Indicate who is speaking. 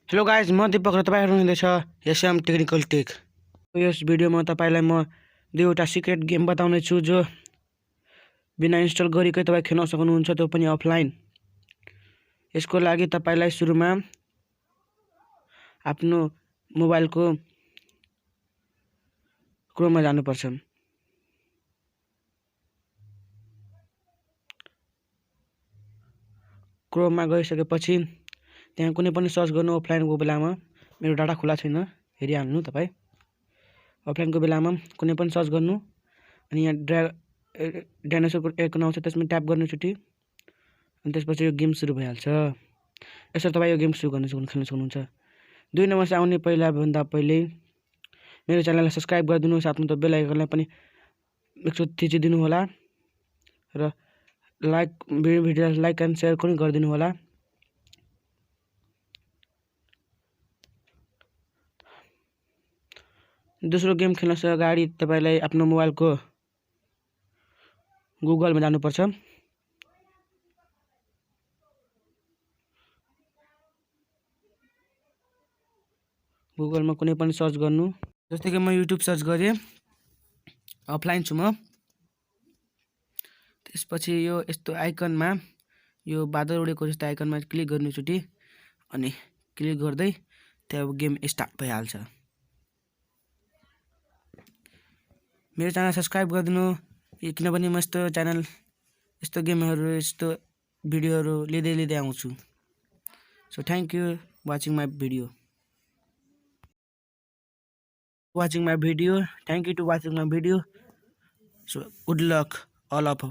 Speaker 1: Hello guys, म दीपक र तपाईँहरू हुँदैछ एसएम टेक्निकल टेक। यस भिडियोमा तपाईँलाई म दुईवटा सिक्रेट गेम बताउने छु जो बिना इन्स्टल गरिकै तपाईँ खेल्न सक्नुहुन्छ, त्यो पनि अफलाइन। यसको लागि तपाईँलाई सुरुमा आफ्नो मोबाइलको क्रोममा जानुपर्छ। क्रोममा गइसकेपछि त्यहाँ कुनै पनि सर्च गर्नु अफलाइनको बेलामा। मेरो डाटा खुला छैन, हेरिहाल्नु तपाईँ। अफलाइनको बेलामा कुनै पनि सर्च गर्नु अनि यहाँ डाइनोसरको आइकन आउँछ, त्यसमा ट्याप गर्नुचोटि अनि त्यसपछि यो गेम सुरु भइहाल्छ। यसरी तपाईँ यो गेम सुरु खेल्न सक्नुहुन्छ। 2 नम्बर चाहिँ आउने पहिलाभन्दा पहिले मेरो च्यानललाई सब्सक्राइब गरिदिनु, साथमा त बेल आइकनलाई पनि एकचोटि थिचिदिनु होला र भिडियोलाई लाइक एन्ड सेयर पनि गरिदिनु होला। दोस्रो गेम खेल्नसे अगाडि तपाईलाई आफ्नो मोबाइलको गुगलमा जानुपर्छ। गुगलमा कुनै पनि सर्च गर्नु, जस्तै कि म युट्युब सर्च गरेँ, अफलाइन छु म। त्यसपछि यो यस्तो आइकनमा, यो बादल उडेको जस्तो आइकनमा क्लिक गर्नुचोटि अनि क्लिक गर्दै त्यहाँ गेम स्टार्ट भइहाल्छ। मेरो च्यानल सब्सक्राइब गरिदिनु, किनभने म यस्तो च्यानल, यस्तो गेमहरू, यस्तो भिडियोहरू लिँदै आउँछु। So thank you watching my video. Thank you to watching my video. So good luck all of